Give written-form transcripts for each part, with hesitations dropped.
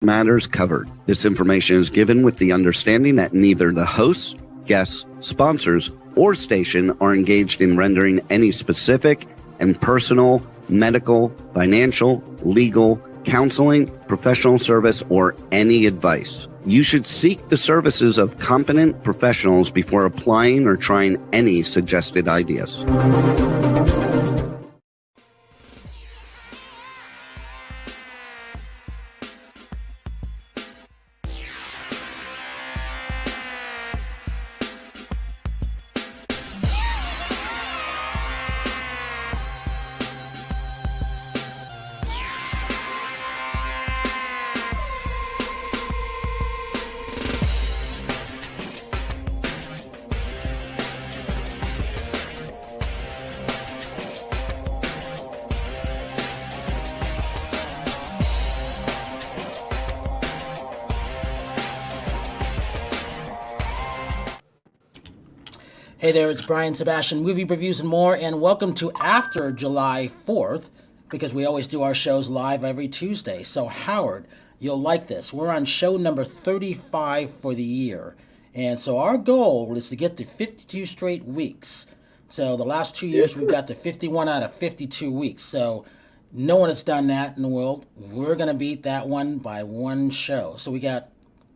matters covered. This information is given with the understanding that neither the hosts, guests, sponsors, or station are engaged in rendering any specific and personal, medical, financial, legal, counseling, professional service, or any advice. You should seek the services of competent professionals before applying or trying any suggested ideas. Hey there, it's Brian Sebastian, Movie Reviews and More, and welcome to After July 4th, because we always do our shows live every Tuesday. So Howard, you'll like this. We're on show number 35 for the year, and so our goal is to get to 52 straight weeks. So the last 2 years we've got to 51 out of 52 weeks, so no one has done that in the world. We're going to beat that one by one show. So we got,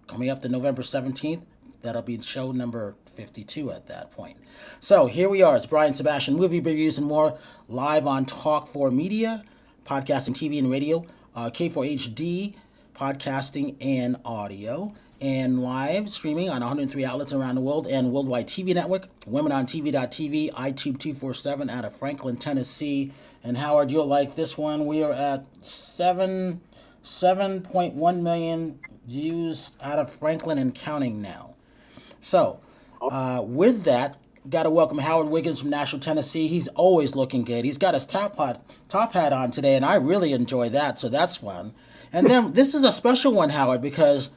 coming up to November 17th, that'll be show number 52 at that point. So here we are. It's Brian Sebastian, Movie Reviews and More, live on Talk4 Media, podcasting, TV, and radio, K4HD, podcasting and audio, and live streaming on 103 outlets around the world and Worldwide TV Network, WomenOnTV.tv, iTube 247 out of Franklin, Tennessee. And Howard, you'll like this one. We are at 7.1 million views out of Franklin and counting now. So, with that, got to welcome Howard Wiggins from Nashville, Tennessee. He's always looking good. He's got his top hat on today, and I really enjoy that, so that's fun. And then this is a special one, Howard, because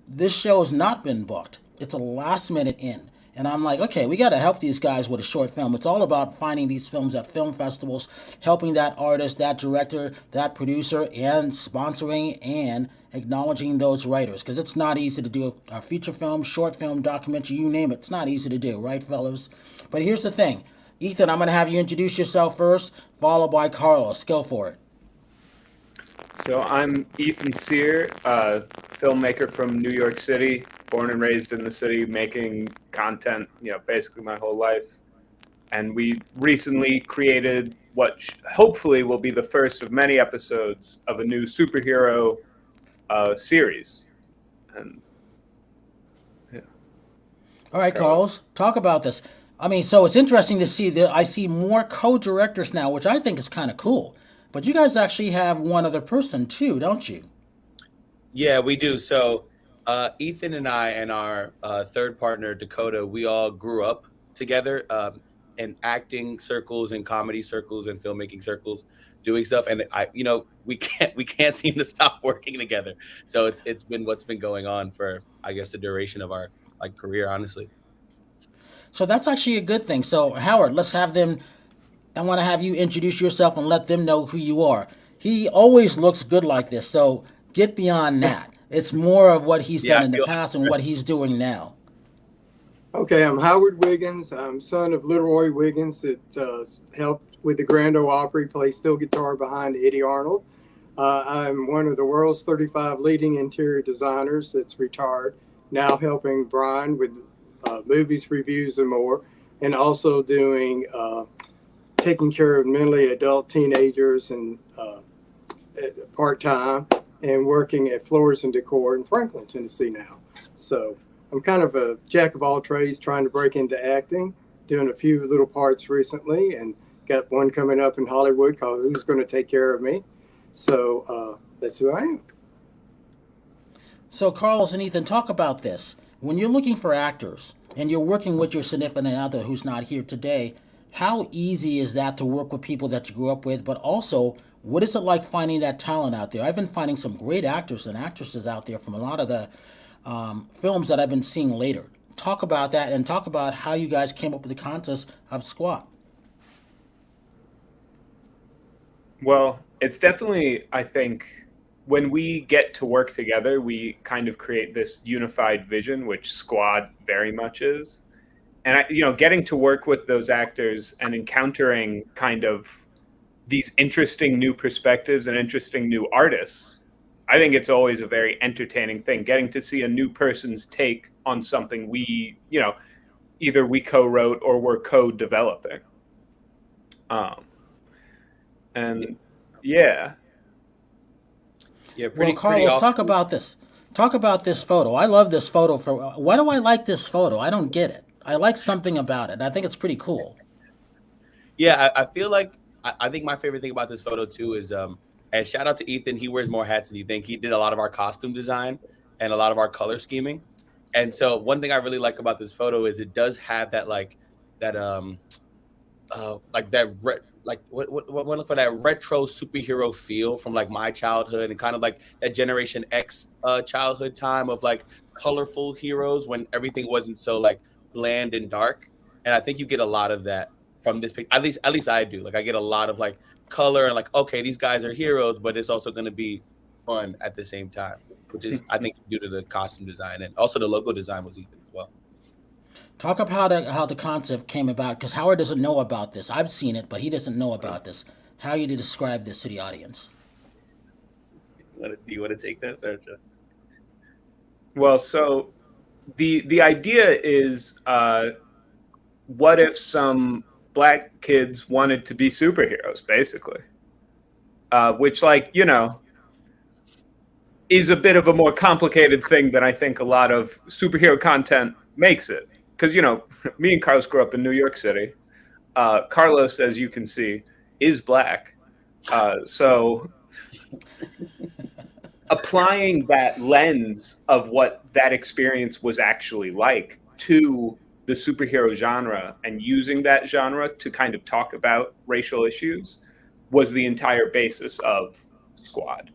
this show has not been booked. It's a last minute in. And I'm like, okay, we got to help these guys with a short film. It's all about finding these films at film festivals, helping that artist, that director, that producer, and sponsoring and acknowledging those writers. Because it's not easy to do a feature film, short film, documentary, you name it. It's not easy to do, right, fellas? But here's the thing. Ethan, I'm going to have you introduce yourself first, followed by Carlos. Go for it. So I'm Ethan Cyr, filmmaker from New York City, born and raised in the city, making content, basically my whole life. And we recently created what hopefully will be the first of many episodes of a new superhero series. And yeah. All right, Carlos, talk about this. I mean, so it's interesting to see that I see more co-directors now, which I think is kind of cool. But you guys actually have one other person too, don't you? Yeah, we do. So Ethan and I and our third partner, Dakota, we all grew up together in acting circles and comedy circles and filmmaking circles, doing stuff. And we can't seem to stop working together. So it's been what's been going on for, I guess, the duration of our career, honestly. So that's actually a good thing. So Howard, let's have them. I want to have you introduce yourself and let them know who you are. He always looks good like this, so get beyond that. It's more of what he's done in the past and what he's doing now. Okay, I'm Howard Wiggins. I'm son of Little Roy Wiggins that helped with the Grand Ole Opry, plays steel guitar behind Eddie Arnold. I'm one of the world's 35 leading interior designers that's retired, now helping Brian with movies, reviews, and more, and also doing taking care of mentally adult teenagers and part-time, and working at Floors and Decor in Franklin, Tennessee now. So I'm kind of a jack of all trades, trying to break into acting, doing a few little parts recently, and got one coming up in Hollywood called Who's Going to Take Care of Me? So that's who I am. So Carlos and Ethan, talk about this. When you're looking for actors and you're working with your significant other who's not here today, how easy is that to work with people that you grew up with? But also, what is it like finding that talent out there? I've been finding some great actors and actresses out there from a lot of the films that I've been seeing later. Talk about that and talk about how you guys came up with the concept of S.Q.U.A.D. Well, it's definitely, I think, when we get to work together, we kind of create this unified vision, which S.Q.U.A.D very much is. And getting to work with those actors and encountering kind of these interesting new perspectives and interesting new artists, I think it's always a very entertaining thing, getting to see a new person's take on something we, either we co-wrote or we're co-developing. And yeah. Yeah, Well, Carlos, awesome. talk about this. Talk about this photo. I love this photo. Why do I like this photo? I don't get it. I like something about it. I think it's pretty cool. Yeah, I feel like I think my favorite thing about this photo too is and shout out to Ethan. He wears more hats than you think. He did a lot of our costume design and a lot of our color scheming. And so one thing I really like about this photo is it does have that like what look for that retro superhero feel from like my childhood and kind of like that Generation X childhood time of like colorful heroes when everything wasn't so like bland and dark. And I think you get a lot of that from this pic. At least I do. Like I get a lot of like color and like, okay, these guys are heroes, but it's also going to be fun at the same time, which is I think due to the costume design and also the logo design was Ethan as well. Talk about how the concept came about, because Howard doesn't know about this. I've seen it, but he doesn't know about this. How you to describe this to the audience? Do you want to take that, Sergio? Well, so the idea is, what if some black kids wanted to be superheroes, basically? Which, is a bit of a more complicated thing than I think a lot of superhero content makes it. Because, me and Carlos grew up in New York City. Carlos, as you can see, is black. So applying that lens of what that experience was actually like to the superhero genre and using that genre to kind of talk about racial issues was the entire basis of S.Q.U.A.D.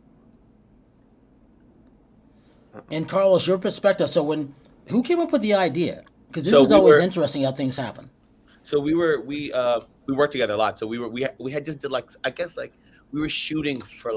And Carlos, your perspective. So who came up with the idea? Because this is always interesting how things happen. So we worked together a lot. So we had just did we were shooting for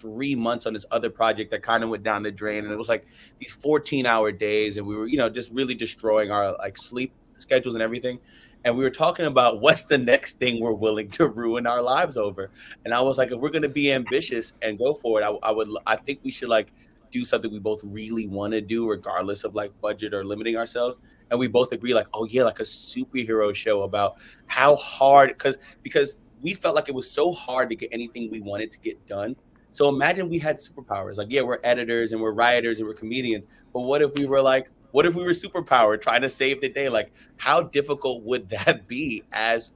3 months on this other project that kind of went down the drain, and it was like these 14-hour days, and we were just really destroying our sleep schedules and everything. And we were talking about what's the next thing we're willing to ruin our lives over. And I was like, if we're gonna be ambitious and go for it, I think we should do something we both really want to do, regardless of budget or limiting ourselves. And we both agree, a superhero show about how hard, because we felt like it was so hard to get anything we wanted to get done. So imagine we had superpowers. We're editors and we're writers and we're comedians, but what if we were superpowered trying to save the day? How difficult would that be as,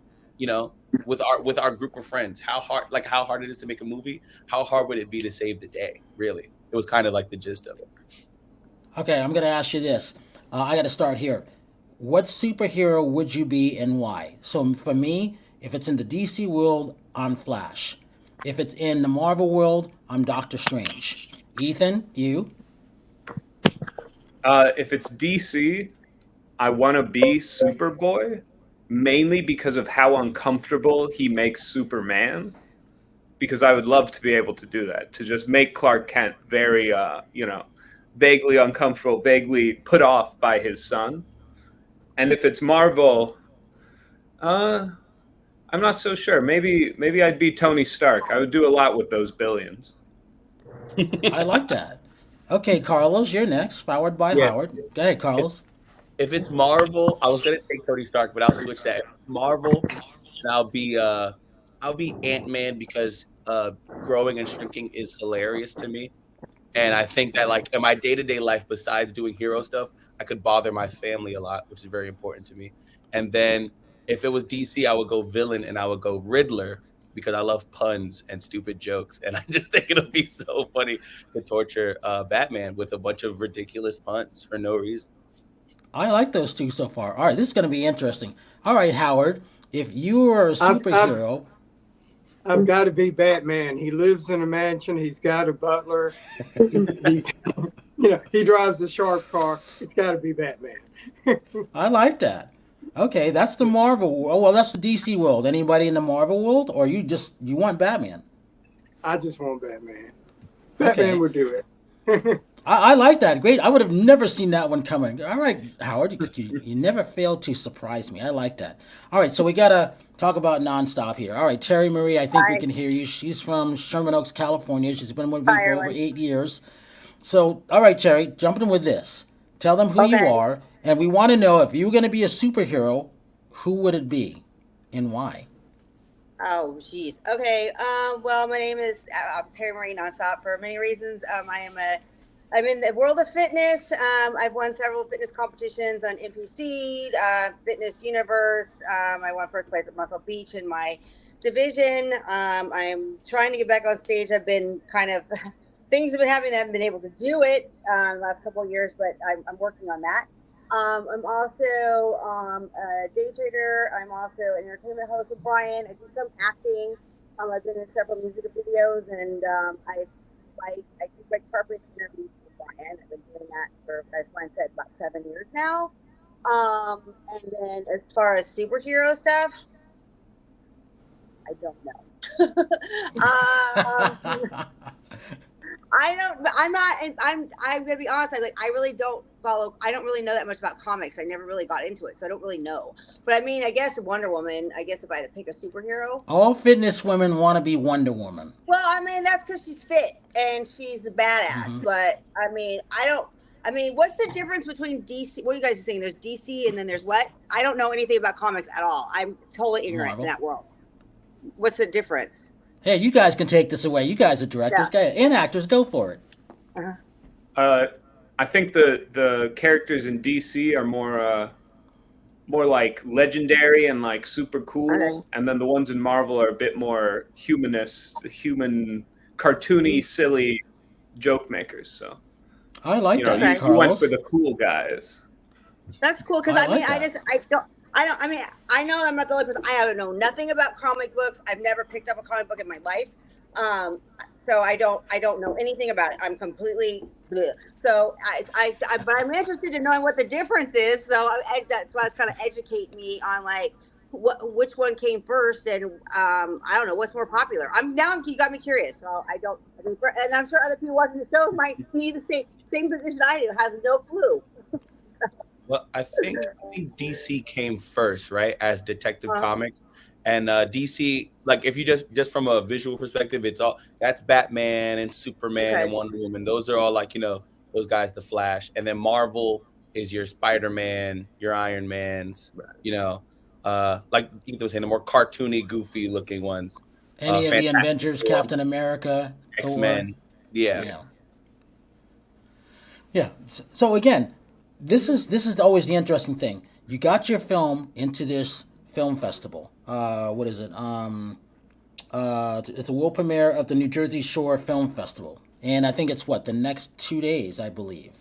with our group of friends? How hard it is to make a movie? How hard would it be to save the day? Really? It was kind of the gist of it. Okay, I'm going to ask you this. I got to start here. What superhero would you be and why? So for me, if it's in the DC world, I'm Flash. If it's in the Marvel world, I'm Doctor Strange. Ethan, you? If it's DC, I want to be Superboy, mainly because of how uncomfortable he makes Superman. Because I would love to be able to do that, to just make Clark Kent very, vaguely uncomfortable, vaguely put off by his son. And if it's Marvel, I'm not so sure. Maybe I'd be Tony Stark. I would do a lot with those billions. I like that. Okay, Carlos, you're next, powered by Howard. Go ahead, Carlos. If it's Marvel, I was gonna take Tony Stark, but I'll switch that. Marvel, and I'll be Ant-Man because growing and shrinking is hilarious to me. And I think that in my day-to-day life, besides doing hero stuff, I could bother my family a lot, which is very important to me. And then if it was DC, I would go villain and I would go Riddler because I love puns and stupid jokes. And I just think it'll be so funny to torture Batman with a bunch of ridiculous puns for no reason. I like those two so far. All right, this is going to be interesting. All right, Howard, if you were a superhero... I've got to be Batman. He lives in a mansion. He's got a butler. He's he drives a sharp car. It's got to be Batman. I like that. Okay, that's the Marvel world. Well, that's the DC world. Anybody in the Marvel world, or you want Batman? I just want Batman. Batman would do it. I like that. Great. I would have never seen that one coming. All right, Howard, you never failed to surprise me. I like that. All right, so we got to talk about nonstop here. All right, Terry Marie, I think we can hear you. She's from Sherman Oaks, California. She's been with me for over 8 years. So, all right, Terry, jump in with this. Tell them who you are, and we want to know if you were going to be a superhero, who would it be and why? Oh, geez. Okay. Well, my name is I'm Terry Marie Nonstop for many reasons. I'm in the world of fitness. I've won several fitness competitions on NPC, Fitness Universe. I won first place at Muscle Beach in my division. I'm trying to get back on stage. I've been kind of things have been happening. I haven't been able to do it the last couple of years, but I'm working on that. I'm also a day trader. I'm also an entertainment host with Brian. I do some acting. I've been in several music videos, and I do like corporate interviews with Brian. I've been doing that for, as Brian said, about 7 years now. And then as far as superhero stuff, I don't know. I'm gonna be honest. I really don't follow. I don't really know that much about comics. I never really got into it, so I don't really know. But I mean, I guess Wonder Woman. I guess if I had to pick a superhero, all fitness women want to be Wonder Woman. Well, I mean, that's because she's fit and she's the badass. Mm-hmm. But I mean, what's the difference between DC? What are you guys saying? There's DC and then there's what? I don't know anything about comics at all. I'm totally ignorant in that world. What's the difference? Hey, you guys can take this away. You guys are directors and actors. Go for it. Uh-huh. I think the characters in DC are more like legendary and like super cool, and then the ones in Marvel are a bit more humanist, human, cartoony, silly joke makers. So I like that. You went for the cool guys. That's cool because I know I'm not the only person. I don't know nothing about comic books. I've never picked up a comic book in my life. So I don't know anything about it. I'm completely bleh. So but I'm interested in knowing what the difference is. So that's why it's kind of educate me on like which one came first, and I don't know what's more popular. You got me curious. So and I'm sure other people watching the show might be the same position I do. Have no clue. Well, I think DC came first, right, as Detective Comics, and DC, like if you just from a visual perspective, that's Batman and Superman and Wonder Woman. Those are all like those guys, the Flash, and then Marvel is your Spider-Man, your Iron Man's, like you was saying, the more cartoony, goofy looking ones. Any of the Avengers, Captain America, X-Men, yeah. So again. This is always the interesting thing. You got your film into this film festival. What is it? It's a world premiere of the New Jersey Shore Film Festival. And I think it's the next 2 days, I believe.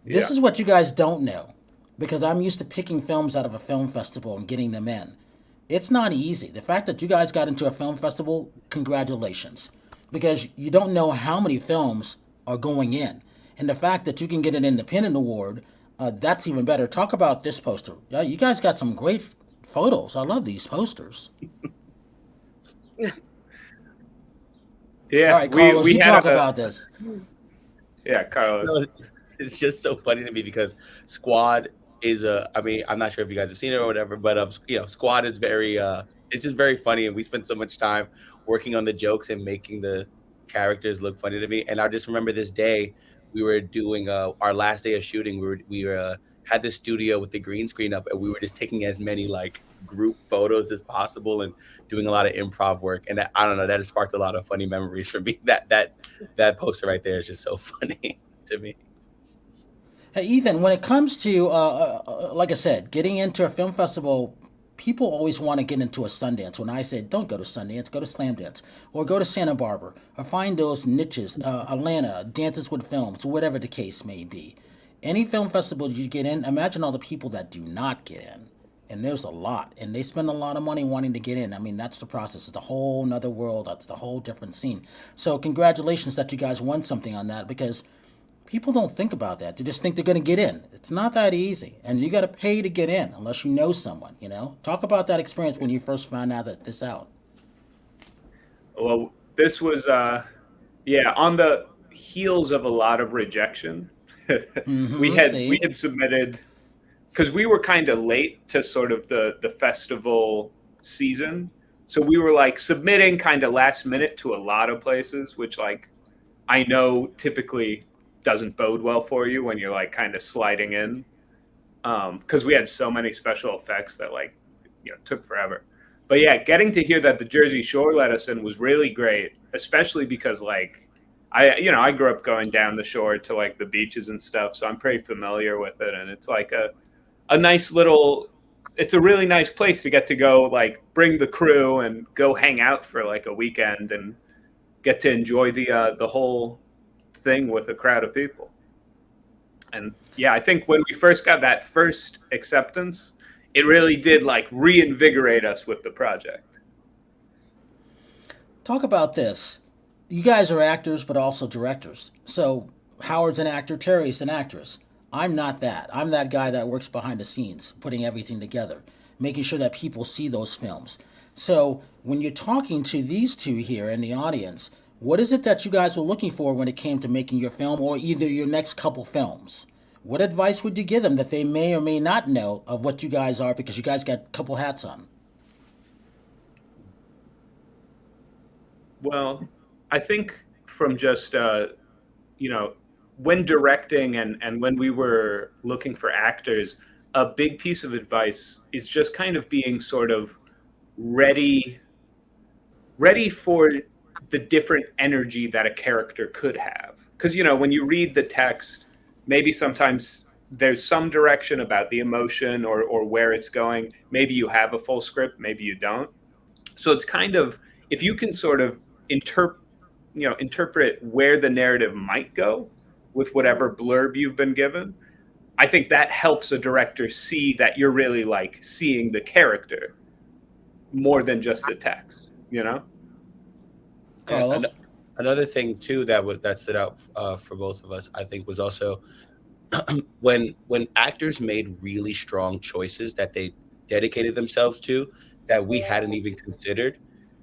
This is what you guys don't know, because I'm used to picking films out of a film festival and getting them in. It's not easy. The fact that you guys got into a film festival, congratulations. Because you don't know how many films are going in. And the fact that you can get an independent award, that's even better. Talk about this poster. You guys got some great photos. I love these posters. Yeah. All right, Carlos, we talk about this. Yeah, Carlos. It's just so funny to me because S.Q.U.A.D is I'm not sure if you guys have seen it or whatever, but S.Q.U.A.D is very it's just very funny, and we spent so much time working on the jokes and making the characters look funny to me. And I just remember this day. We were doing our last day of shooting. We had the studio with the green screen up, and we were just taking as many like group photos as possible and doing a lot of improv work. And I don't know, that has sparked a lot of funny memories for me. That poster right there is just so funny to me. Hey, Ethan, when it comes to like I said, getting into a film festival, people always want to get into a Sundance. When I said, don't go to Sundance, go to Slamdance, or go to Santa Barbara, or find those niches, Atlanta, Dances with Films, whatever the case may be. Any film festival you get in, imagine all the people that do not get in. And there's a lot, and they spend a lot of money wanting to get in. I mean, that's the process. It's a whole nother world. That's the whole different scene. So congratulations that you guys won something on that, because people don't think about that. They just think they're going to get in. It's not that easy. And you got to pay to get in unless you know someone, Talk about that experience when you first found out this out. Well, this was, Yeah, on the heels of a lot of rejection, we See? had submitted, because we were kind of late to sort of the festival season. So we were like submitting kind of last minute to a lot of places, which like I know typically doesn't bode well for you when you're like kind of sliding in. Because we had so many special effects that like, took forever. But yeah, getting to hear that the Jersey Shore let us in was really great, especially because like I grew up going down the shore to like the beaches and stuff, so I'm pretty familiar with it, and it's like a nice little, it's a really nice place to get to go, like bring the crew and go hang out for like a weekend and get to enjoy the whole thing with a crowd of people. And yeah, I think when we first got that first acceptance, it really did like reinvigorate us with the project. Talk about this. You guys are actors, but also directors. So Howard's an actor, Terry's an actress. I'm not that. I'm that guy that works behind the scenes, putting everything together, making sure that people see those films. So when you're talking to these two here in the audience, what is it that you guys were looking for when it came to making your film or either your next couple films? What advice would you give them that they may or may not know of what you guys are, because you guys got a couple hats on? Well, I think from just, when directing and when we were looking for actors, a big piece of advice is just kind of being sort of ready for the different energy that a character could have. Because, when you read the text, maybe sometimes there's some direction about the emotion or where it's going. Maybe you have a full script, maybe you don't. So it's kind of, if you can sort of interpret where the narrative might go with whatever blurb you've been given, I think that helps a director see that you're really like seeing the character more than just the text, Carlos? Another thing too that stood out for both of us, I think, was also when actors made really strong choices that they dedicated themselves to that we hadn't even considered.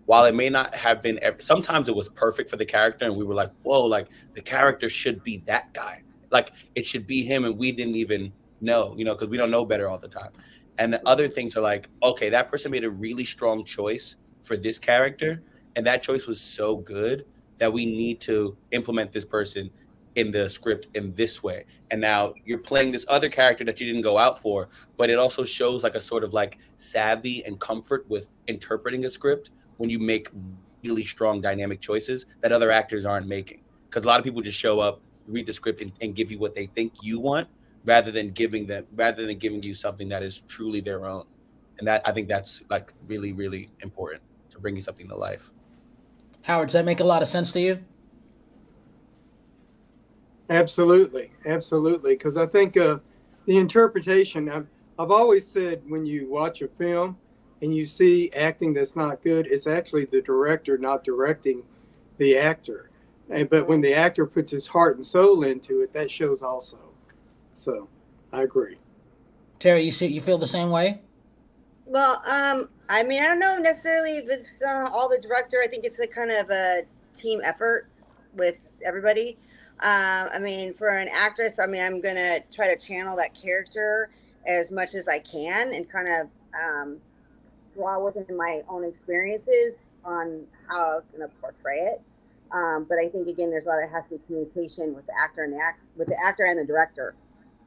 While it may not have been, sometimes it was perfect for the character, and we were like, "Whoa! Like the character should be that guy. Like it should be him," and we didn't even know, because we don't know better all the time. And the other things are like, okay, that person made a really strong choice for this character, and that choice was so good that we need to implement this person in the script in this way. And now you're playing this other character that you didn't go out for, but it also shows like a sort of like savvy and comfort with interpreting a script when you make really strong dynamic choices that other actors aren't making. Because a lot of people just show up, read the script, and give you what they think you want, rather than giving you something that is truly their own. And that, I think that's like really, really important to bringing something to life. Howard, does that make a lot of sense to you? Absolutely. Because I think the interpretation, I've always said when you watch a film and you see acting that's not good, it's actually the director not directing the actor. But when the actor puts his heart and soul into it, that shows also. So I agree. Terry, you feel the same way? Well, I don't know necessarily if it's all the director. I think it's a kind of a team effort with everybody. For an actress, I'm going to try to channel that character as much as I can and kind of draw within my own experiences on how I'm going to portray it. But I think, again, there's a lot of has to be communication with the actor and the director.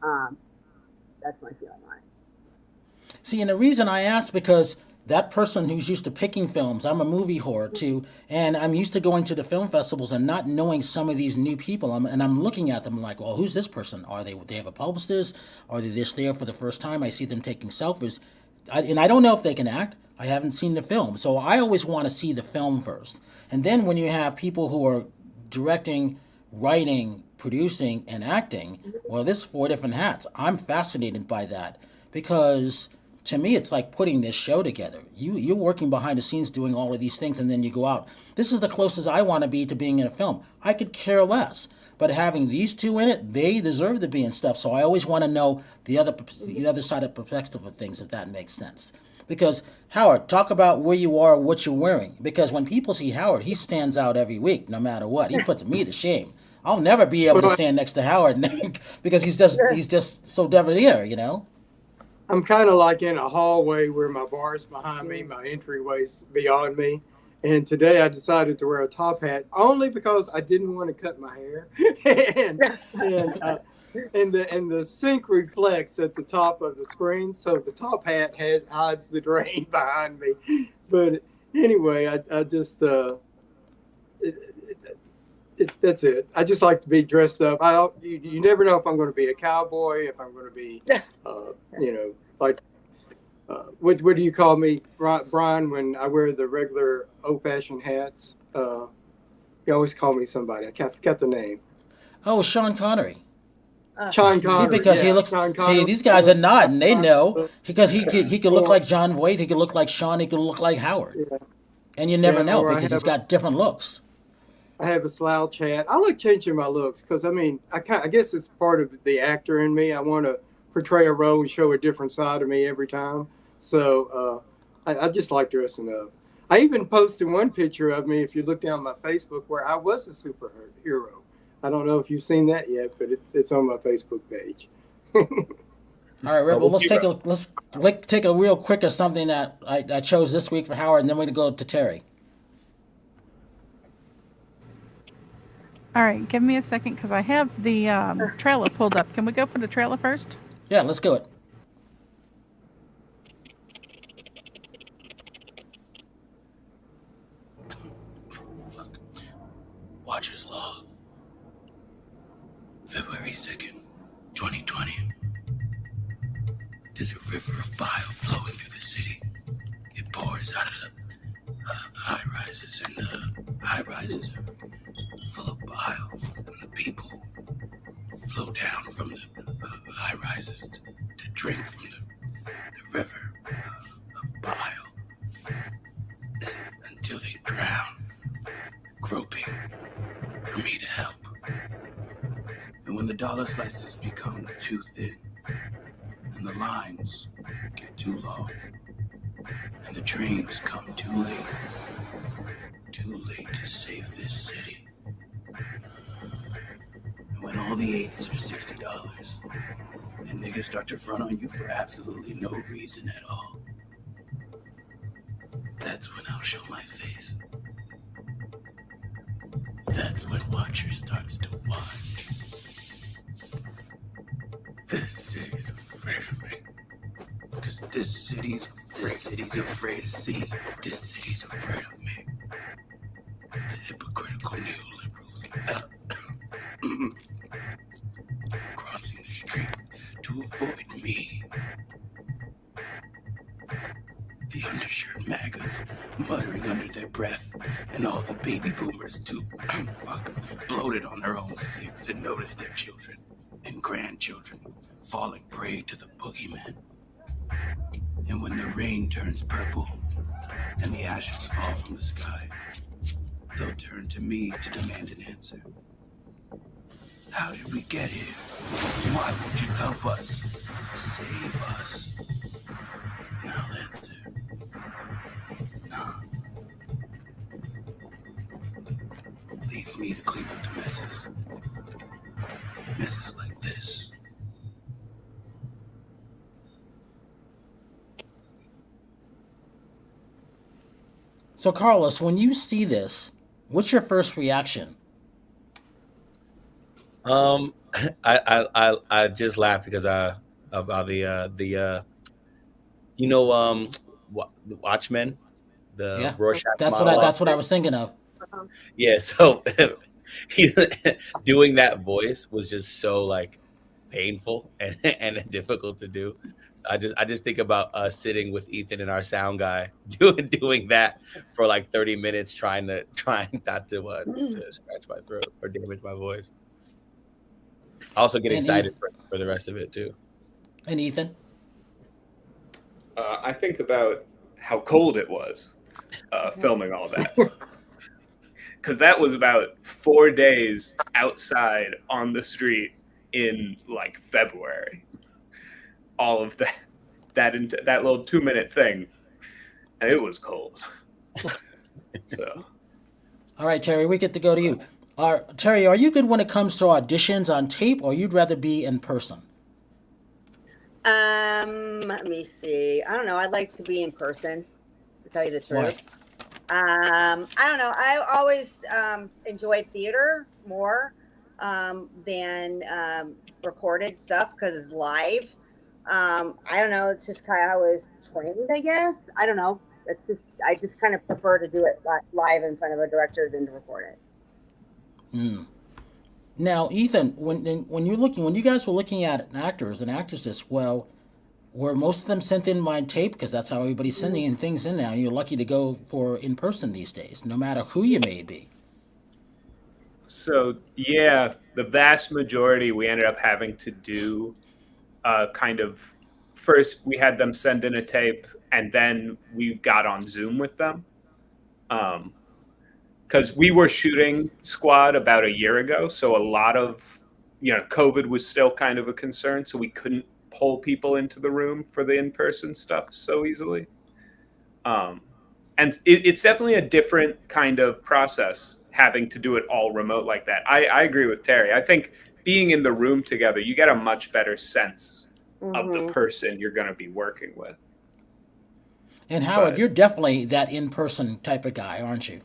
That's my feeling on it. See, and the reason I ask, because that person who's used to picking films, I'm a movie whore too, and I'm used to going to the film festivals and not knowing some of these new people. I'm looking at them like, well, who's this person? They have a publicist? Are they just there for the first time? I see them taking selfies. And I don't know if they can act. I haven't seen the film. So I always want to see the film first. And then when you have people who are directing, writing, producing, and acting, well, there's 4 different hats. I'm fascinated by that because to me, it's like putting this show together. You're working behind the scenes doing all of these things, and then you go out. This is the closest I want to be to being in a film. I could care less. But having these two in it, they deserve to be in stuff. So I always want to know the other side of perspective of things, if that makes sense. Because Howard, talk about where you are, what you're wearing. Because when people see Howard, he stands out every week, no matter what. He puts me to shame. I'll never be able to stand next to Howard because he's just so debonair, you know. I'm kind of like in a hallway where my bar's behind me, my entryway's beyond me. And today I decided to wear a top hat only because I didn't want to cut my hair. and the sink reflects at the top of the screen, so the top hat hides the drain behind me. But anyway, I just that's it. I just like to be dressed up. You never know if I'm going to be a cowboy, if I'm going to be, like, what do you call me, Brian, when I wear the regular old-fashioned hats? You always call me somebody. I forgot the name. Oh, Sean Connery. Sean Connery. Because he looks. See, these guys are nodding. They know because he could look like John Voight. He could look like Sean. He could look like Howard. Yeah. And you never know because he's got different looks. I have a slouch hat. I like changing my looks because I guess it's part of the actor in me. I want to portray a role and show a different side of me every time. So I just like dressing up. I even posted one picture of me, if you look down my Facebook, where I was a superhero. I don't know if you've seen that yet, but it's on my Facebook page. All right, Rebel. Let's take a real quick of something that I chose this week for Howard, and then we're gonna go to Terry. All right, give me a second because I have the trailer pulled up. Can we go for the trailer first? Yeah, let's do it. Watcher's log. February 2nd, 2020. There's a river of bile flowing through the city. It pours out of the high rises, and the high rises are full of bile, and the people flow down from the high rises to drink from the river of bile until they drown, groping for me to help. And when the dollar slices become too thin, and the lines get too long, and the trains come too late to save this city. And when all the eighths are $60, and niggas start to front on you for absolutely no reason at all, that's when I'll show my face. That's when Watcher starts to watch. This city's afraid of me. Because this city's afraid of me. This city's afraid of me. The hypocritical neoliberals crossing the street to avoid me. The undershirt MAGAs muttering under their breath, and all the baby boomers too bloated on their own sins and notice their children and grandchildren falling prey to the boogeyman. And when the rain turns purple and the ashes fall from the sky, they'll turn to me to demand an answer. How did we get here? Why won't you help us? Save us. And I'll answer. Nah. Leaves me to clean up the messes. Messes like this. So, Carlos, when you see this, what's your first reaction? I just laughed because about the Watchmen, the Rorschach monologue. That's what I was thinking of. Yeah, so doing that voice was just so like painful and difficult to do. I just think about us sitting with Ethan and our sound guy doing that for like 30 minutes, trying not to scratch my throat or damage my voice. I also get excited for the rest of it too. And Ethan? I think about how cold it was filming all that. Because that was about 4 days outside on the street in like February. All of that little 2-minute thing and it was cold. So. All right, Terry, we get to go to you. Terry, are you good when it comes to auditions on tape, or you'd rather be in person? Let me see. I don't know. I'd like to be in person, to tell you the Why? truth. I don't know. I always enjoyed theater more than recorded stuff because it's live. I don't know. It's just kind of how I was trained, I guess. I don't know. I just kind of prefer to do it live in front of a director than to record it. Now, Ethan, when you guys were looking at actors and actresses, well, were most of them sent in by tape? Because that's how everybody's sending in things in now. You're lucky to go for in person these days, no matter who you may be. So yeah, the vast majority we ended up having to do kind of first we had them send in a tape, and then we got on Zoom with them. Because we were shooting S.Q.U.A.D about a year ago, so a lot of COVID was still kind of a concern, so we couldn't pull people into the room for the in-person stuff so easily. And it's definitely a different kind of process having to do it all remote like that. I agree with Terry. I think being in the room together, you get a much better sense of the person you're going to be working with. And Howard, you're definitely that in-person type of guy, aren't you?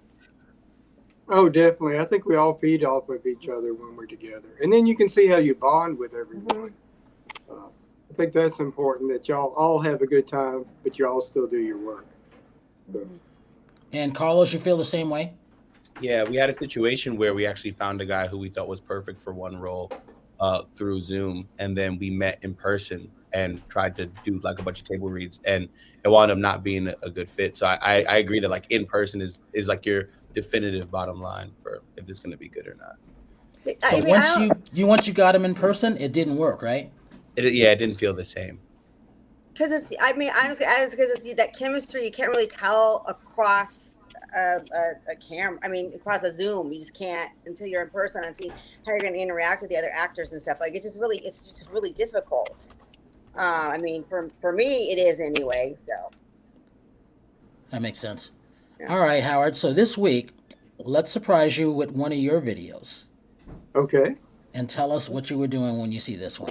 Oh, definitely. I think we all feed off of each other when we're together. And then you can see how you bond with everyone. I think that's important, that y'all all have a good time, but you all still do your work. So. And Carlos, you feel the same way? Yeah, we had a situation where we actually found a guy who we thought was perfect for one role through Zoom, and then we met in person and tried to do like a bunch of table reads, and it wound up not being a good fit. So I agree that like in person is like your definitive bottom line for if it's going to be good or not. So once you got him in person, it didn't work, right? It didn't feel the same. Because honestly, because it's that chemistry you can't really tell across a camera. Across a Zoom, you just can't until you're in person and see how you're going to interact with the other actors and stuff. Like it's just really difficult. For me, it is anyway. So that makes sense. Yeah. All right, Howard. So this week, let's surprise you with one of your videos. Okay. And tell us what you were doing when you see this one.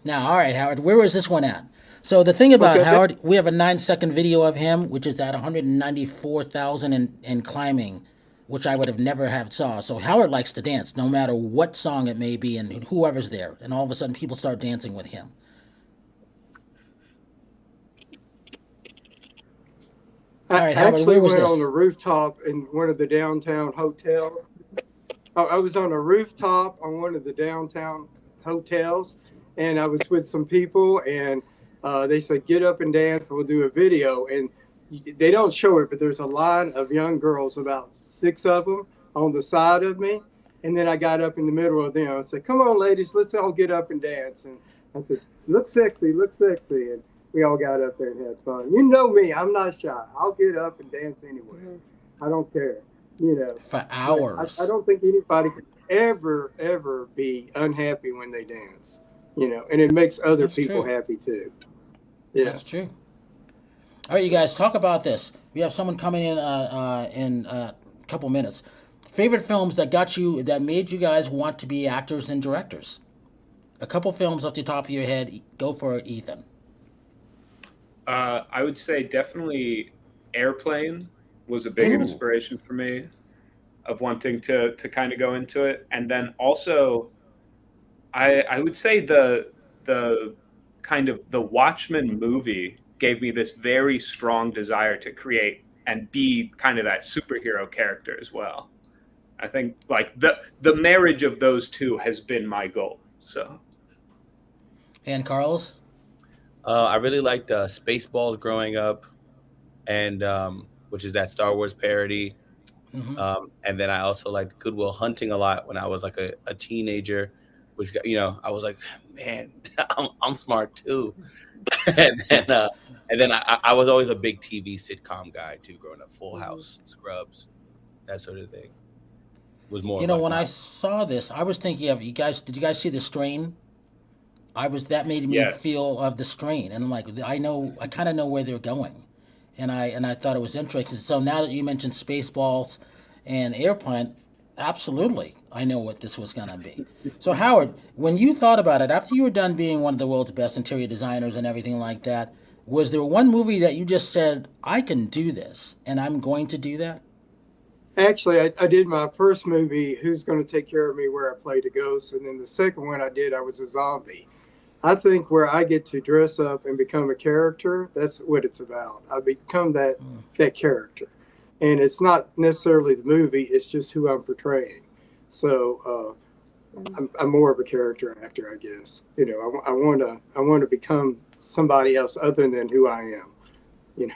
Now, all right, Howard, where was this one at? So the thing about Howard, we have a 9-second video of him, which is at 194,000 and climbing, which I would have never have saw. So Howard likes to dance, no matter what song it may be and whoever's there. And all of a sudden, people start dancing with him. All right, Howard, where was this? I actually went on a rooftop in one of the downtown hotels. I was on a rooftop on one of the downtown hotels. And I was with some people, and they said, get up and dance, and we'll do a video. And they don't show it, but there's a line of young girls, about 6 of them, on the side of me. And then I got up in the middle of them. I said, come on, ladies, let's all get up and dance. And I said, look sexy, look sexy. And we all got up there and had fun. You know me, I'm not shy. I'll get up and dance anyway. I don't care, For hours. I don't think anybody could ever be unhappy when they dance. And it makes other people happy too. Yeah. That's true. All right, you guys, talk about this. We have someone coming in a couple minutes. Favorite films that made you guys want to be actors and directors? A couple films off the top of your head. Go for it, Ethan. I would say definitely Airplane was a big inspiration for me of wanting to kind of go into it. And then also, I would say the kind of the Watchmen movie gave me this very strong desire to create and be kind of that superhero character as well. I think like the marriage of those two has been my goal. So. And Carlos? I really liked Spaceballs growing up, and which is that Star Wars parody. Mm-hmm. And then I also liked Good Will Hunting a lot when I was like a teenager. Which I was like, man, I'm smart too. and then I was always a big TV sitcom guy too, growing up. Full House, Scrubs, that sort of thing. was more You of know, like when I my. saw this, I was thinking of you guys. Did you guys see The Strain? That made me Yes. feel of The Strain, and I'm like, I kind of know where they're going, and I thought it was interesting. So now that you mentioned Spaceballs and Airplane, absolutely, I know what this was gonna be. So Howard, when you thought about it, after you were done being one of the world's best interior designers and everything like that, was there one movie that you just said, I can do this, and I'm going to do that? Actually, I did my first movie, Who's Going to Take Care of Me, where I played a ghost. And then the second one I did, I was a zombie. I think where I get to dress up and become a character, that's what it's about. I become that character. And it's not necessarily the movie, it's just who I'm portraying. So I'm more of a character actor, I guess. You know, I want to become somebody else other than who I am, you know.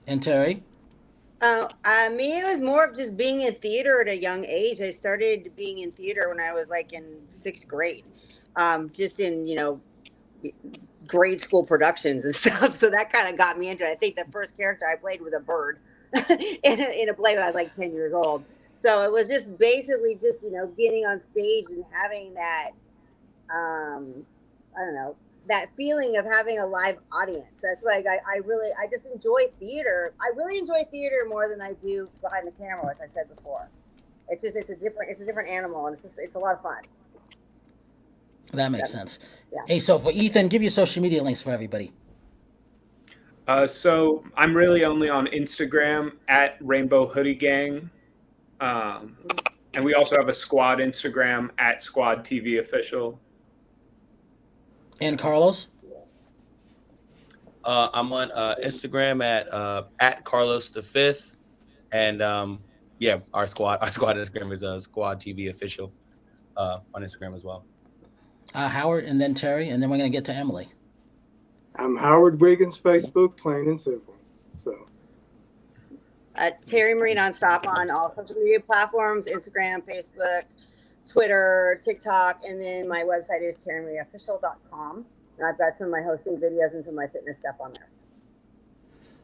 And Terry? Me, it was more of just being in theater at a young age. I started being in theater when I was like in sixth grade, just in, grade school productions and stuff. So that kind of got me into it. I think the first character I played was a bird in a play when I was like 10 years old. So it was just basically just, getting on stage and having that, I don't know, that feeling of having a live audience. That's like I just enjoy theater. I really enjoy theater more than I do behind the camera, as I said before. It's a different animal, and it's a lot of fun. That makes sense. Yeah. Hey, so for Ethan, give your social media links for everybody. So I'm really only on Instagram at Rainbow Hoodie Gang. And we also have a S.Q.U.A.D Instagram at S.Q.U.A.D TV Official. And Carlos? I'm on Instagram at Carlos the Fifth, and our squad Instagram is S.Q.U.A.D TV Official on Instagram as well. Howard, and then Terry, and then we're gonna get to Emily. I'm Howard Wiggins, Facebook, plain and simple. So. Terry Marie Nonstop on all social media platforms: Instagram, Facebook, Twitter, TikTok, and then my website is terrymariaofficial.com. And I've got some of my hosting videos and some of my fitness stuff on there.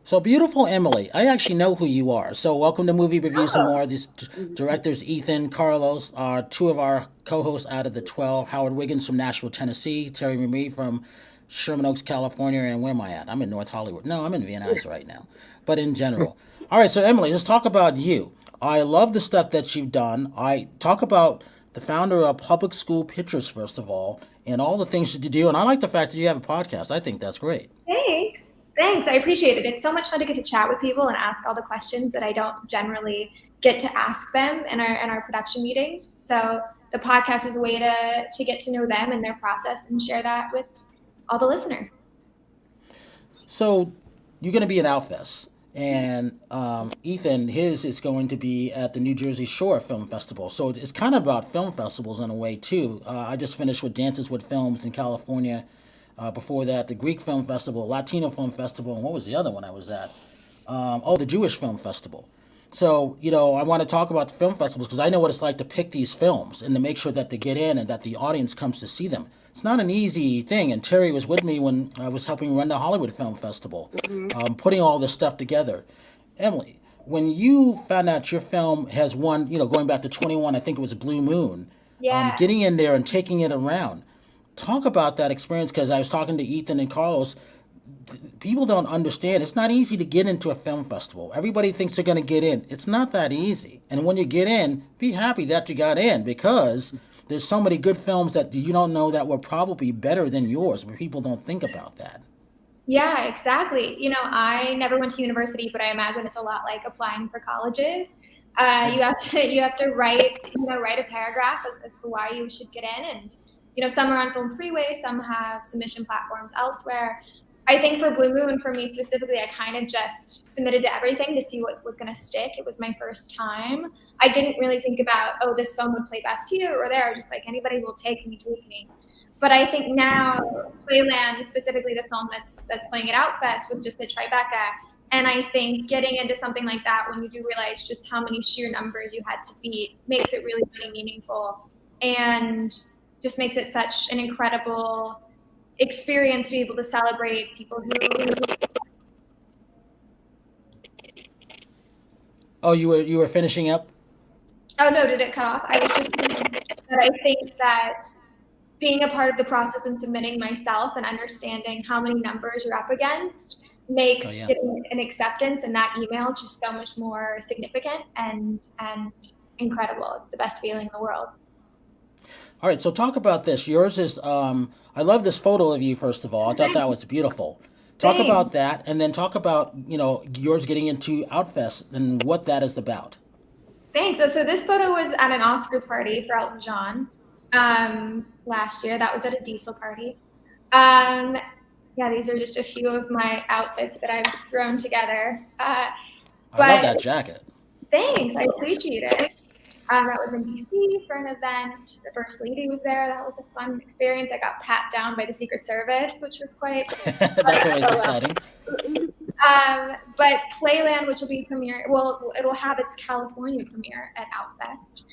So beautiful Emily, I actually know who you are. So welcome to Movie Reviews and More. These directors, Ethan, Carlos, are two of our co-hosts out of the 12. Howard Wiggins from Nashville, Tennessee. Terry Marie from Sherman Oaks, California. And where am I at? I'm in North Hollywood. No, I'm in Van Nuys right now. But in general. All right, so Emily, let's talk about you. I love the stuff that you've done. I talk about the founder of Public School Pictures, first of all, and all the things that you do. And I like the fact that you have a podcast. I think that's great. Thanks. I appreciate it. It's so much fun to get to chat with people and ask all the questions that I don't generally get to ask them in our production meetings. So the podcast was a way to get to know them and their process and share that with all the listeners. So you're going to be at Outfest. And Ethan, his is going to be at the New Jersey Shore Film Festival. So it's kind of about film festivals in a way, too. I just finished with Dances with Films in California. Before that, the Greek Film Festival, Latino Film Festival, and what was the other one I was at? The Jewish Film Festival. So, I want to talk about the film festivals because I know what it's like to pick these films and to make sure that they get in and that the audience comes to see them. It's not an easy thing, and Terry was with me when I was helping run the Hollywood Film Festival, putting all this stuff together. Emily, when you found out your film has won, going back to 21, I think it was Blue Moon, getting in there and taking it around, talk about that experience, because I was talking to Ethan and Carlos. People don't understand. It's not easy to get into a film festival. Everybody thinks they're going to get in. It's not that easy. And when you get in, be happy that you got in, because there's so many good films that you don't know that were probably better than yours, but people don't think about that. Yeah, exactly. I never went to university, but I imagine it's a lot like applying for colleges. You have to write a paragraph as to why you should get in, and some are on Film Freeway, some have submission platforms elsewhere. I think for Blue Moon, for me specifically, I kind of just submitted to everything to see what was going to stick. It was my first time. I didn't really think about, this film would play best here or there. Just like anybody will take me. But I think now Playland, specifically the film that's playing at Outfest, was just a Tribeca. And I think getting into something like that, when you do realize just how many sheer numbers you had to beat, makes it really, really meaningful. And just makes it such an incredible experience to be able to celebrate people who. Oh, you were finishing up? Oh no, did it cut off? I was just saying that I think that being a part of the process and submitting myself and understanding how many numbers you're up against makes getting an acceptance in that email just so much more significant and incredible. It's the best feeling in the world. All right, so talk about this. Yours is, I love this photo of you, first of all. I thought that was beautiful. Talk Thanks. about that, and then talk about, yours getting into Outfest and what that is about. Thanks. So this photo was at an Oscars party for Elton John last year. That was at a Diesel party. Yeah, these are just a few of my outfits that I've thrown together. I love that jacket. Thanks. I appreciate it. That was in DC for an event. The First Lady was there. That was a fun experience. I got pat down by the Secret Service, which was quite... That's always exciting. But Playland, which will be it'll have its California premiere at Outfest.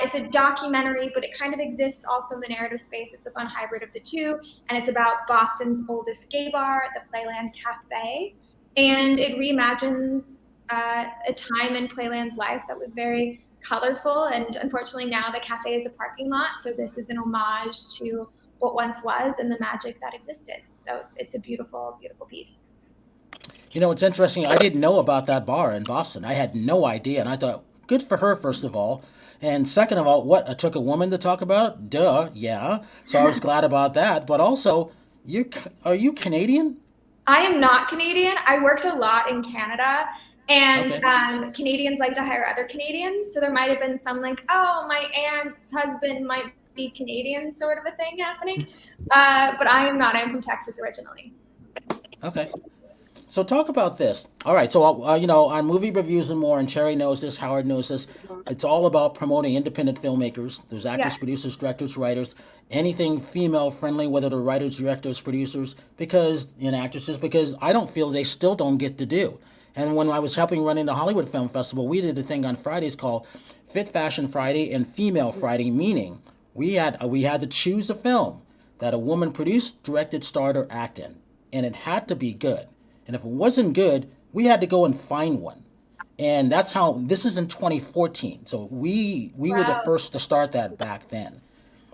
It's a documentary, but it kind of exists also in the narrative space. It's a fun hybrid of the two, and it's about Boston's oldest gay bar, the Playland Cafe, and it reimagines a time in Playland's life that was very colorful, and unfortunately now the cafe is a parking lot, so this is an homage to what once was and the magic that existed. So it's a beautiful, beautiful piece. It's interesting. I didn't know about that bar in Boston. I had no idea, and I thought, good for her, first of all. And second of all, what, it took a woman to talk about it? Duh, yeah. So I was glad about that. But also, are you Canadian? I am not Canadian. I worked a lot in Canada, and Canadians like to hire other Canadians. So there might have been some like, oh, my aunt's husband might be Canadian sort of a thing happening. But I am not. I'm from Texas originally. Okay. So talk about this. All right. So, on Movie Reviews and More, and Cherry knows this, Howard knows this, it's all about promoting independent filmmakers. There's actors, producers, directors, writers, anything female friendly, whether they're writers, directors, producers, and actresses, because I don't feel they still don't get to do. And when I was helping run the Hollywood Film Festival, we did a thing on Fridays called Fit Fashion Friday and Female Friday, meaning we had to choose a film that a woman produced, directed, starred, or acted in, and it had to be good. And if it wasn't good, we had to go and find one. And that's how, this is in 2014. So we were the first to start that back then.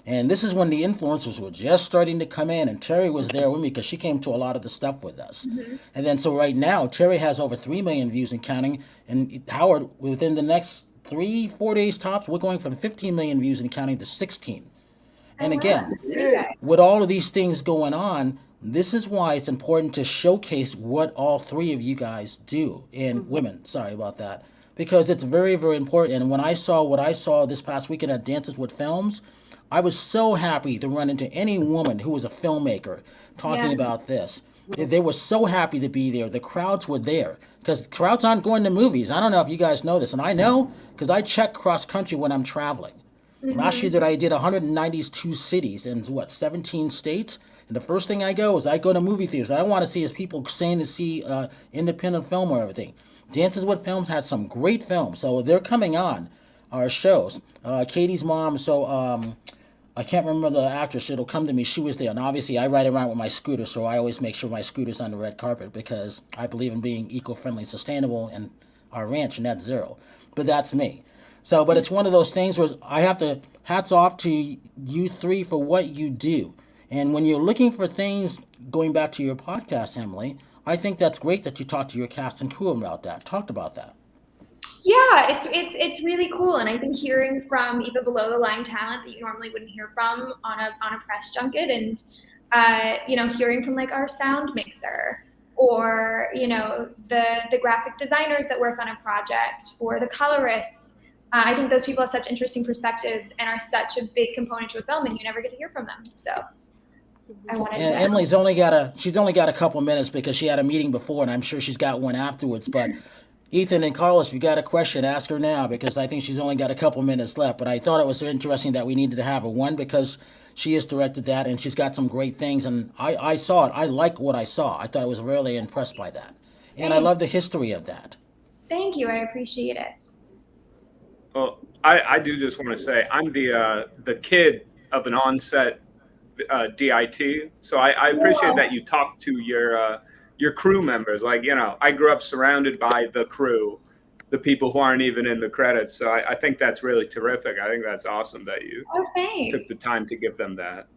And this is when the influencers were just starting to come in, and Terry was there with me because she came to a lot of the stuff with us. Mm-hmm. And then so right now, Terry has over 3 million views and counting. And Howard, within the next 3-4 days tops, we're going from 15 million views and counting to 16. And again, with all of these things going on, this is why it's important to showcase what all three of you guys do, and women, sorry about that, because it's very, very important. And when I saw what I saw this past weekend at Dances with Films, I was so happy to run into any woman who was a filmmaker talking about this. They were so happy to be there. The crowds were there because crowds aren't going to movies. I don't know if you guys know this, and I know because I check cross country when I'm traveling. Mm-hmm. Last year I did 192 cities in 17 states. And the first thing I go to movie theaters. I want to see is people saying to see independent film or everything. Dances with Films had some great films, so they're coming on our shows. Katie's mom, I can't remember the actress. It'll come to me. She was there, and obviously I ride around with my scooter, so I always make sure my scooter's on the red carpet because I believe in being eco-friendly, sustainable, and our ranch net zero. But that's me. So, but it's one of those things where I have to hats off to you three for what you do. And when you're looking for things, going back to your podcast, Emily, I think that's great that you talked to your cast and crew about that, talked about that. Yeah, it's really cool, and I think hearing from even below the line talent that you normally wouldn't hear from on a press junket, and hearing from like our sound mixer or the graphic designers that work on a project or the colorists. I think those people have such interesting perspectives and are such a big component to a film, and you never get to hear from them. So. Emily's only got a couple minutes because she had a meeting before, and I'm sure she's got one afterwards. But Ethan and Carlos, if you got a question, ask her now because I think she's only got a couple minutes left. But I thought it was interesting that we needed to have her one because she has directed that and she's got some great things. And I saw it. I like what I saw. I thought I was really impressed by that, and I love the history of that. Thank you. I appreciate it. Well, I do just want to say I'm the kid of an on-set DIT, so I appreciate that you talk to your crew members. Like, I grew up surrounded by the crew, the people who aren't even in the credits. So I think that's really terrific. I think that's awesome that you took the time to give them that.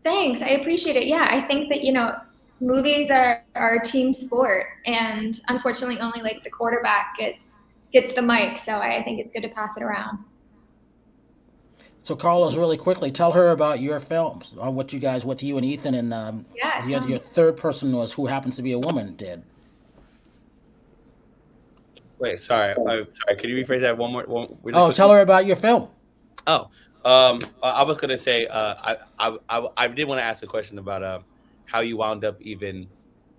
Thanks. I appreciate it. Yeah, I think that, movies are a team sport, and unfortunately only like the quarterback gets the mic. So I think it's good to pass it around. So Carlos, really quickly, tell her about your films, on what you and Ethan and your third person was, who happens to be a woman, did. Wait, sorry. Can you rephrase that one more? Really quickly? Tell her about your film. I was gonna say, I did want to ask a question about how you wound up even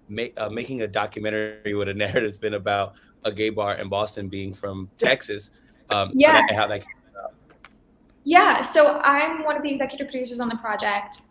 making a documentary with a narrative spin about a gay bar in Boston, being from Texas. And how that came about. Yeah, so I'm one of the executive producers on the project.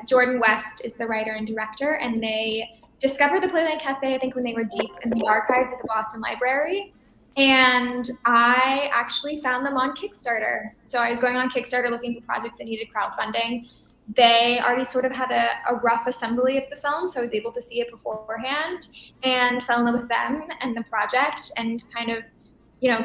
Jordan West is the writer and director, and they discovered the Playland Cafe, I think, when they were deep in the archives at the Boston Library. And I actually found them on Kickstarter. So I was going on Kickstarter looking for projects that needed crowdfunding. They already sort of had a rough assembly of the film, so I was able to see it beforehand and fell in love with them and the project, and kind of,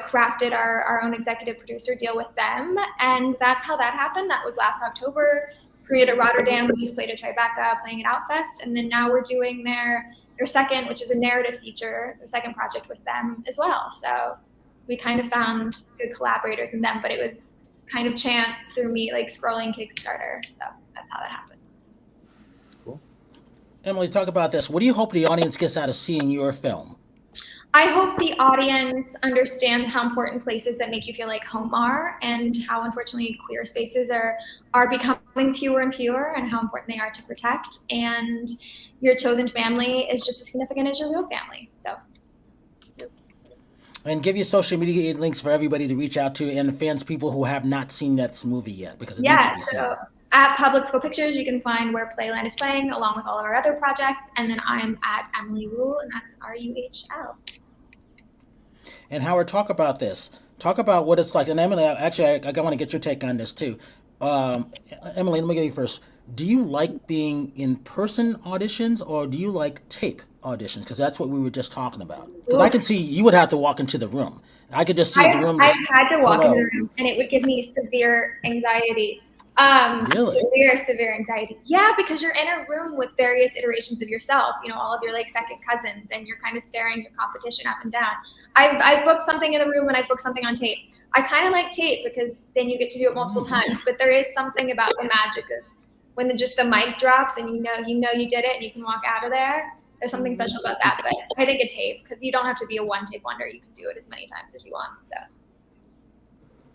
crafted our own executive producer deal with them. And that's how that happened. That was last October. Premiered at Rotterdam. We just played at Tribeca, playing at Outfest. And then now we're doing their second, which is a narrative feature, their second project with them as well. So we kind of found good collaborators in them, but it was kind of chance through me like scrolling Kickstarter. So that's how that happened. Cool. Emily, talk about this. What do you hope the audience gets out of seeing your film? I hope the audience understands how important places that make you feel like home are, and how unfortunately queer spaces are becoming fewer and fewer, and how important they are to protect. And your chosen family is just as significant as your real family. So. And give your social media links for everybody to reach out to, and fans, people who have not seen that movie yet, because it needs to be seen. At Public School Pictures, you can find where Playland is playing, along with all of our other projects. And then I'm at emilyruhl, and that's RUHL. And Howard, talk about this. Talk about what it's like. And Emily, actually, I want to get your take on this too. Emily, let me get you first. Do you like being in-person auditions, or do you like tape auditions? Because that's what we were just talking about. Because I could see you would have to walk into the room. I could just see the room. I've had to walk into the room, and it would give me severe anxiety. Really? Severe anxiety. Yeah, because you're in a room with various iterations of yourself, all of your like second cousins, and you're kind of staring your competition up and down. I booked something in the room, and I booked something on tape. I kind of like tape because then you get to do it multiple times, but there is something about the magic of when the mic drops and you did it and you can walk out of there. There's something special about that. But I think a tape, because you don't have to be a one-take wonder. You can do it as many times as you want.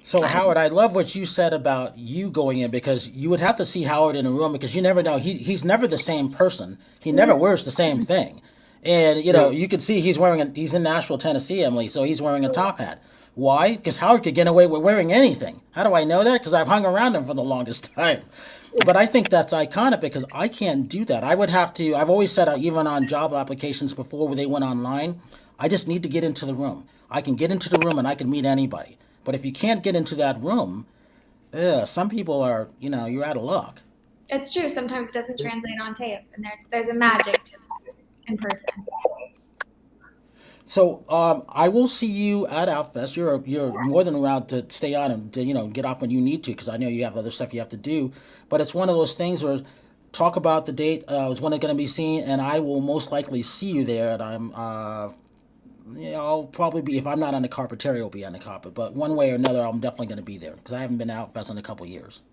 So Howard, I love what you said about you going in, because you would have to see Howard in a room, because you never know. He's never the same person. He never wears the same thing. And, you can see he's in Nashville, Tennessee, Emily, so he's wearing a top hat. Why? Because Howard could get away with wearing anything. How do I know that? Because I've hung around him for the longest time. But I think that's iconic, because I can't do that. I would have to, I've always said, even on job applications before where they went online, I just need to get into the room. I can get into the room and I can meet anybody. But if you can't get into that room, some people are, you're out of luck. It's true. Sometimes it doesn't translate on tape, and there's a magic to it in person. So I will see you at Outfest. You're more than allowed to stay on and get off when you need to, because I know you have other stuff you have to do. But it's one of those things where talk about the date, when it's going to be seen, and I will most likely see you there. And I'm I'll probably be, if I'm not on the carpet, Terry will be on the carpet. But one way or another, I'm definitely going to be there, because I haven't been out Outfest in a couple of years.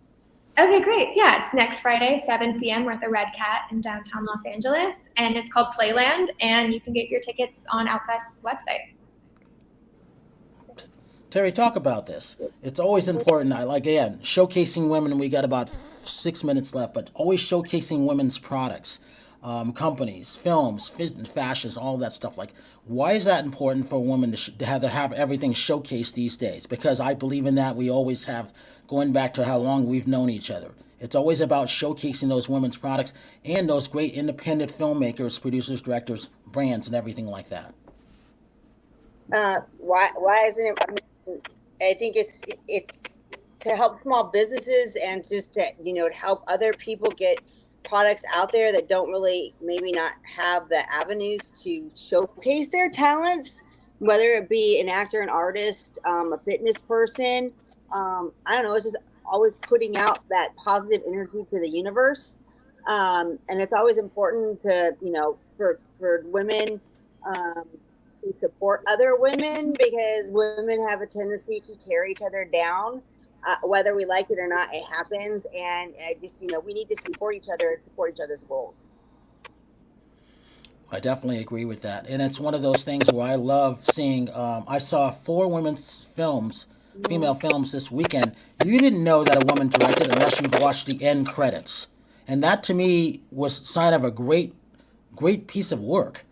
Okay, great. Yeah, it's next Friday, 7 p.m. We're at the Red Cat in downtown Los Angeles, and it's called Playland, and you can get your tickets on Outfest's website. Terry, talk about this. It's always important. Again, showcasing women. We got about 6 minutes left, but always showcasing women's products. Companies, films, fashions, all that stuff. Why is that important for a woman to have everything showcased these days? Because I believe in that. We always have, going back to how long we've known each other. It's always about showcasing those women's products and those great independent filmmakers, producers, directors, brands, and everything like that. Why isn't it? I think it's to help small businesses, and just to to help other people get products out there that don't really maybe not have the avenues to showcase their talents. whether it be an actor, an artist, a fitness person. I don't know. It's just always putting out that positive energy to the universe. And it's always important to, for women to support other women, because women have a tendency to tear each other down. Whether we like it or not, it happens. And we need to support each other, support each other's goals. I definitely agree with that. And it's one of those things where I love seeing, I saw 4 women's films, female films this weekend. You didn't know that a woman directed unless you watched the end credits. And that to me was a sign of a great piece of work.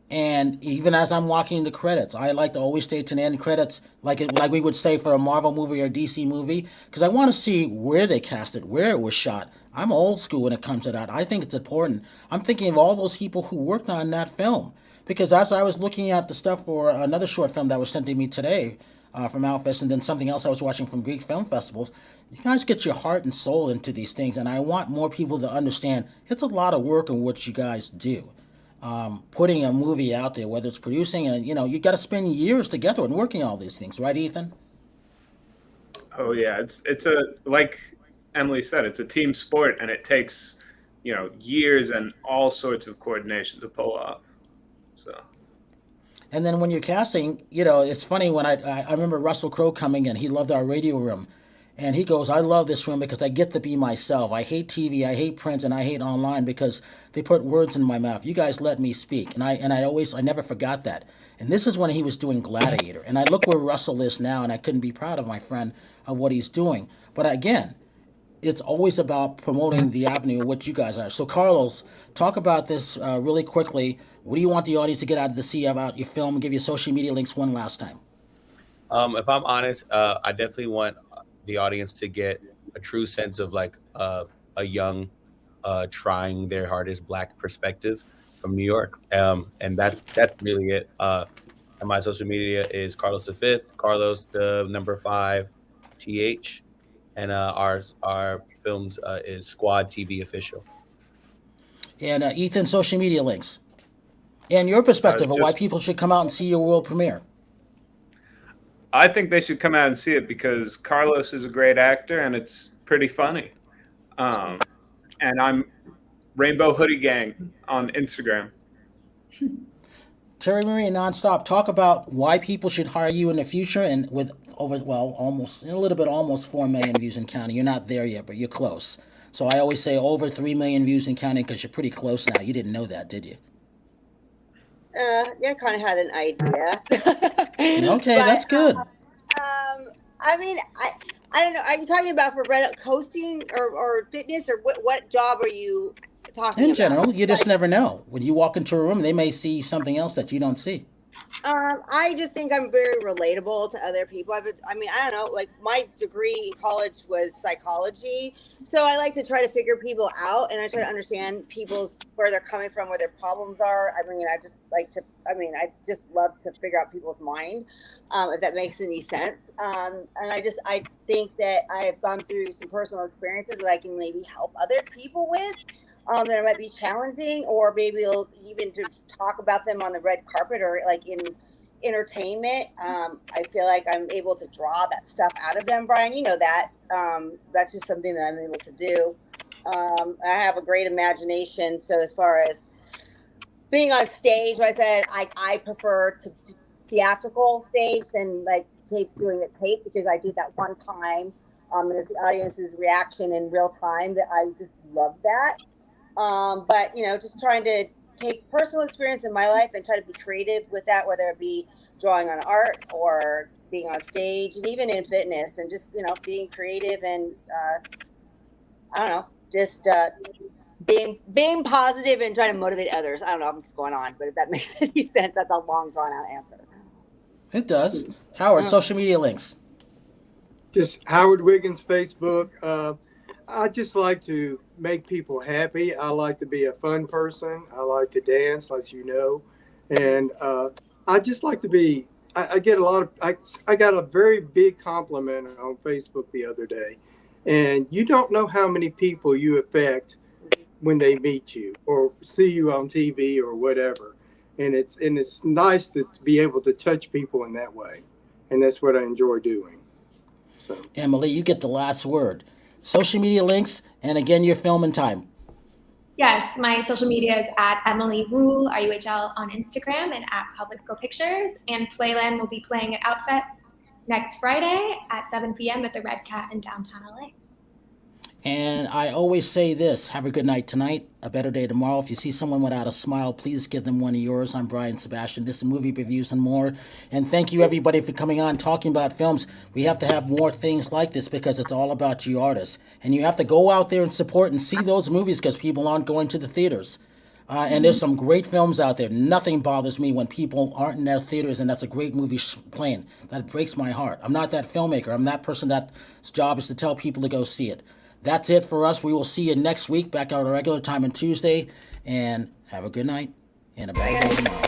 And even as I'm watching the credits, I like to always stay to the end credits, like we would stay for a Marvel movie or a DC movie, because I want to see where they cast it, where it was shot. I'm old school when it comes to that. I think it's important. I'm thinking of all those people who worked on that film, because as I was looking at the stuff for another short film that was sent to me today from Outfest, and then something else I was watching from Greek film festivals, you guys get your heart and soul into these things, and I want more people to understand it's a lot of work in what you guys do. Putting a movie out there, whether it's producing, and you got to spend years together and working all these things, right, Ethan? Oh yeah, it's a, like Emily said, it's a team sport, and it takes years and all sorts of coordination to pull off. So. And then when you're casting, it's funny when I remember Russell Crowe coming in. He loved our radio room. And he goes, I love this room because I get to be myself. I hate TV, I hate print, and I hate online because they put words in my mouth. You guys let me speak. And I never forgot that. And this is when he was doing Gladiator. And I look where Russell is now, and I couldn't be proud of my friend of what he's doing. But again, it's always about promoting the avenue of what you guys are. So Carlos, talk about this really quickly. What do you want the audience to get out of the see about your film? Give your social media links one last time. If I'm honest, I definitely want the audience to get a true sense of like a young, trying their hardest Black perspective from New York, and that's really it. And my social media is Carlos V, Carlos the number 5 TH, and our films is S.Q.U.A.D TV official. And Ethan, social media links, and your perspective of why people should come out and see your world premiere. I think they should come out and see it because Carlos is a great actor and it's pretty funny. And I'm Rainbow Hoodie Gang on Instagram. Terry Marie Nonstop, talk about why people should hire you in the future, and with almost 4 million views and counting. You're not there yet, but you're close. So I always say over 3 million views and counting because you're pretty close now. You didn't know that, did you? Yeah, I kind of had an idea. Okay, that's good. I mean, I don't know. Are you talking about for Reddit hosting or fitness, or what job are you talking about? In general, you just never know. When you walk into a room, they may see something else that you don't see. I just think I'm very relatable to other people. I don't know, like my degree in college was psychology. So I like to try to figure people out, and I try to understand where they're coming from, where their problems are. I just love to figure out people's mind, if that makes any sense. And I think that I have gone through some personal experiences that I can maybe help other people with. That might be challenging, or maybe even to talk about them on the red carpet or like in entertainment. I feel like I'm able to draw that stuff out of them, Brian. You know that. That's just something that I'm able to do. I have a great imagination. So as far as being on stage, like I said, I prefer to theatrical stage than like doing the tape, because I do that one time. And the audience's reaction in real time, that I just love that. But just trying to take personal experience in my life and try to be creative with that, whether it be drawing on art or being on stage, and even in fitness, and just being creative and I don't know, just being positive and trying to motivate others. I don't know what's going on, but if that makes any sense, that's a long drawn out answer. It does. Howard, social media links. Just Howard Wiggins Facebook. I just like to make people happy. I like to be a fun person. I like to dance, as you know. And I just like to be, I get a lot of, I got a very big compliment on Facebook the other day. And you don't know how many people you affect when they meet you or see you on TV or whatever. and it's nice to be able to touch people in that way, and that's what I enjoy doing. So, Emily, you get the last word. Social media links, and again, your filming time. Yes, my social media is at emilyruhl, RUHL, on Instagram, and at Public School Pictures. And Playland will be playing at Outfest next Friday at 7 p.m. at the Red Cat in downtown LA. And I always say this, have a good night tonight, a better day tomorrow. If you see someone without a smile, please give them one of yours. I'm Brian Sebastian. This is Movie Reviews and More. And thank you, everybody, for coming on, talking about films. We have to have more things like this because it's all about you artists. And you have to go out there and support and see those movies because people aren't going to the theaters. And there's some great films out there. Nothing bothers me when people aren't in their theaters and that's a great movie playing. That breaks my heart. I'm not that filmmaker. I'm that person that's job is to tell people to go see it. That's it for us. We will see you next week back at our regular time on Tuesday. And have a good night and a better day tomorrow.